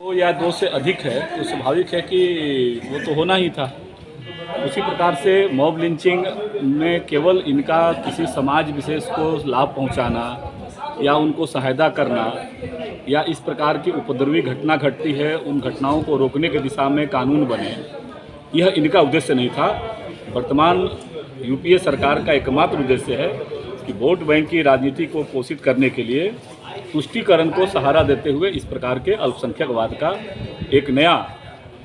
2 या 2 से अधिक है तो स्वाभाविक है कि वो तो होना ही था। उसी प्रकार से मॉब लिंचिंग में केवल इनका किसी समाज विशेष को लाभ पहुंचाना या उनको सहायता करना या इस प्रकार की उपद्रवी घटना घटती है उन घटनाओं को रोकने की दिशा में कानून बने, यह इनका उद्देश्य नहीं था। वर्तमान यूपीए सरकार का एकमात्र उद्देश्य है कि वोट बैंक की राजनीति को पोषित करने के लिए तुष्टीकरण को सहारा देते हुए इस प्रकार के अल्पसंख्यकवाद का एक नया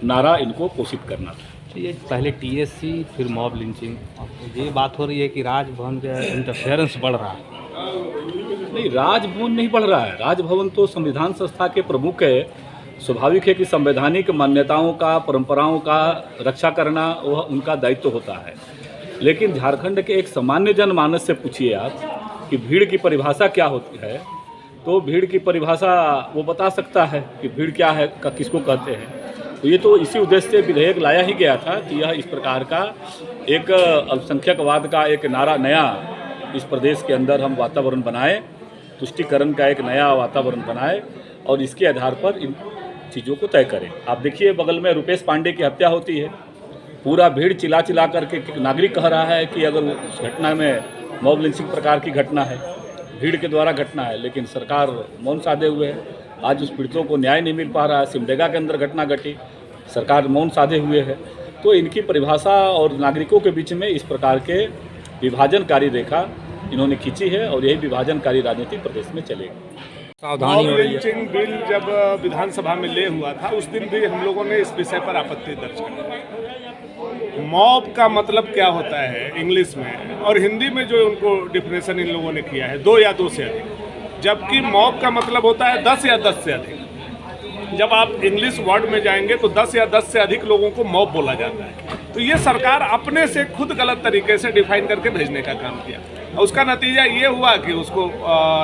नारा इनको पोषित करना था। ये पहले टीएससी फिर मॉब लिंचिंग, ये बात हो रही है कि राजभवन का इंटरफेरेंस बढ़ रहा है। नहीं, राजभवन नहीं बढ़ रहा है। राजभवन तो संविधान संस्था के प्रमुख है। स्वाभाविक है कि संवैधानिक मान्यताओं का, परंपराओं का रक्षा करना वह उनका दायित्व होता है। लेकिन झारखंड के एक सामान्य जनमानस से पूछिए आप कि भीड़ की परिभाषा क्या होती है, तो भीड़ की परिभाषा वो बता सकता है कि भीड़ क्या है, किसको कहते हैं। तो ये तो इसी उद्देश्य से विधेयक लाया ही गया था कि यह इस प्रकार का एक अल्पसंख्यकवाद का एक नारा नया इस प्रदेश के अंदर हम वातावरण बनाएं, तुष्टीकरण का एक नया वातावरण बनाएं और इसके आधार पर इन चीज़ों को तय करें। आप देखिए, बगल में रुपेश पांडे की हत्या होती है, पूरा भीड़ चिल्ला चिल्ला करके नागरिक कह रहा है कि अगर उस घटना में मॉब लिंचिंग प्रकार की घटना है, भीड़ के द्वारा घटना है, लेकिन सरकार मौन साधे हुए है। आज उस पीड़ितों को न्याय नहीं मिल पा रहा है। सिमडेगा के अंदर घटना घटी, सरकार मौन साधे हुए है। तो इनकी परिभाषा और नागरिकों के बीच में इस प्रकार के विभाजनकारी रेखा इन्होंने खींची है और यही विभाजनकारी राजनीति प्रदेश में चलेगी। सावधानी हो रही है। बिल जब विधानसभा में ले हुआ था उस दिन भी हम लोगों ने इस विषय पर आपत्ति दर्ज की। मॉब का मतलब क्या होता है इंग्लिश में और हिंदी में जो उनको डिफिनेशन इन लोगों ने किया है 2 या 2 से अधिक, जबकि मॉब का मतलब होता है 10 या 10 से अधिक। जब आप इंग्लिश वर्ड में जाएंगे तो 10 या 10 से अधिक लोगों को मॉब बोला जाता है। तो ये सरकार अपने से खुद गलत तरीके से डिफाइन करके भेजने का काम किया और उसका नतीजा ये हुआ कि उसको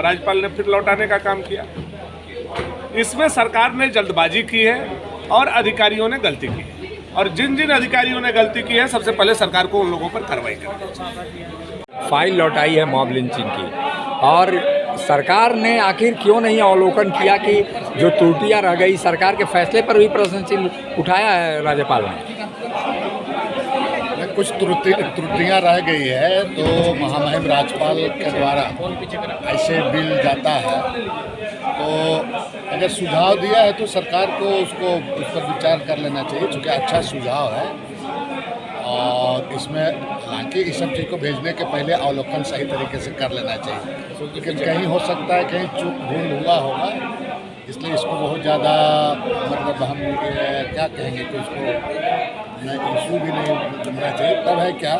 राज्यपाल ने फिर लौटाने का काम किया। इसमें सरकार ने जल्दबाजी की है और अधिकारियों ने गलती की है और जिन जिन अधिकारियों ने गलती की है सबसे पहले सरकार को उन लोगों पर कार्रवाई करनी चाहिए। फाइल लौटाई है मॉब लिंचिंग की और सरकार ने आखिर क्यों नहीं अवलोकन किया कि जो त्रुटियां रह गई, सरकार के फैसले पर भी प्रश्न चिन्ह उठाया है राज्यपाल ने। कुछ त्रुटियां रह गई है तो महामहिम राज्यपाल के द्वारा ऐसे बिल जाता है तो अगर सुझाव दिया है तो सरकार को उस पर विचार कर लेना चाहिए, चूँकि अच्छा सुझाव है। और इसमें हालांकि इस सब चीज़ को भेजने के पहले अवलोकन सही तरीके से कर लेना चाहिए, लेकिन कहीं हो सकता है कहीं चूक भूल हुआ होगा, इसलिए इसको बहुत ज़्यादा मतलब हम क्या कहेंगे कि उसको इशू भी नहीं बनना चाहिए। तब है क्या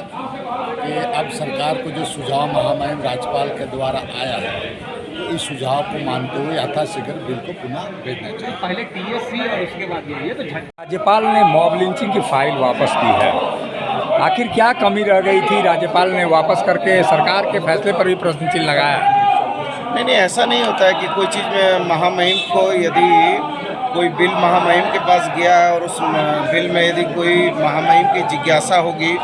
कि अब सरकार को जो सुझाव महामहिम राज्यपाल के द्वारा आया है तो इस सुझाव को मानते हुए यथाशीघ्र बिल को पुनः भेजना चाहिए। पहले टीएससी और उसके बाद ये तो राज्यपाल ने मॉब लिंचिंग की फाइल वापस की है। आखिर क्या कमी रह गई थी, राज्यपाल ने वापस करके सरकार के फैसले पर भी प्रश्न चिन्ह लगाया? नहीं, ऐसा नहीं होता है कि कोई चीज़ में महामहिम को यदि कोई बिल महामहिम के पास गया और उस बिल में यदि कोई महामहिम की जिज्ञासा होगी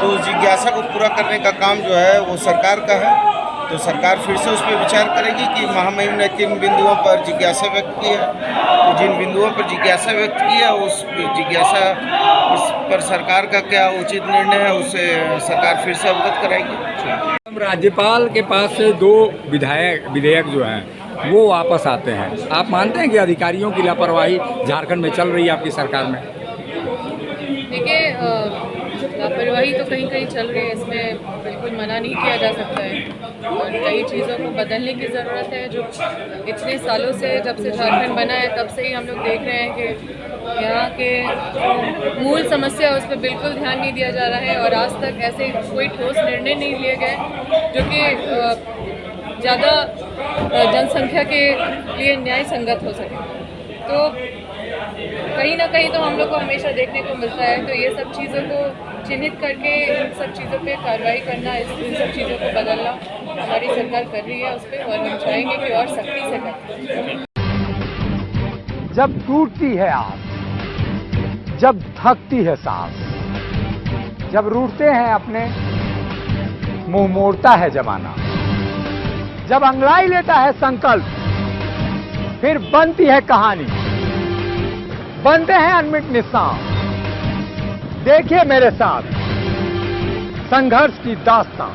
तो उस जिज्ञासा को पूरा करने का काम जो है वो सरकार का है। तो सरकार फिर से उस पर विचार करेगी कि महामहिम ने किन बिंदुओं पर जिज्ञासा व्यक्त की है, तो जिन बिंदुओं पर जिज्ञासा व्यक्त की है उस जिज्ञासा उस पर सरकार का क्या उचित निर्णय है उससे सरकार फिर से अवगत कराएगी। राज्यपाल के पास से 2 विधेयक जो हैं वो वापस आते हैं। आप मानते हैं कि अधिकारियों की लापरवाही झारखंड में चल रही है आपकी सरकार में? देखिए, लापरवाही तो कहीं कहीं चल रही है, इसमें बिल्कुल मना नहीं किया जा सकता है और कई चीज़ों को बदलने की ज़रूरत है। जो इतने सालों से जब से झारखंड बना है तब से ही हम लोग देख रहे हैं कि यहाँ के मूल समस्या उस पर बिल्कुल ध्यान नहीं दिया जा रहा है और आज तक ऐसे कोई ठोस निर्णय नहीं लिए गए जो कि ज़्यादा जनसंख्या के लिए न्याय संगत हो सके। तो कहीं ना कहीं तो हम लोग को हमेशा देखने को मिलता है। तो ये सब चीज़ों को चिन्हित करके इन सब चीज़ों पे कार्रवाई करना, इन सब चीज़ों को बदलना हमारी सरकार कर रही है उस पर, और हम चाहेंगे कि और सख्ती से करें। जब टूटती है आस, जब थकती है सांस, जब रूठते हैं अपने, मुंह मोड़ता है जमाना, जब अंगड़ाई लेता है संकल्प, फिर बनती है कहानी। बनते हैं अनमिट निशान। देखिए मेरे साथ संघर्ष की दास्तां।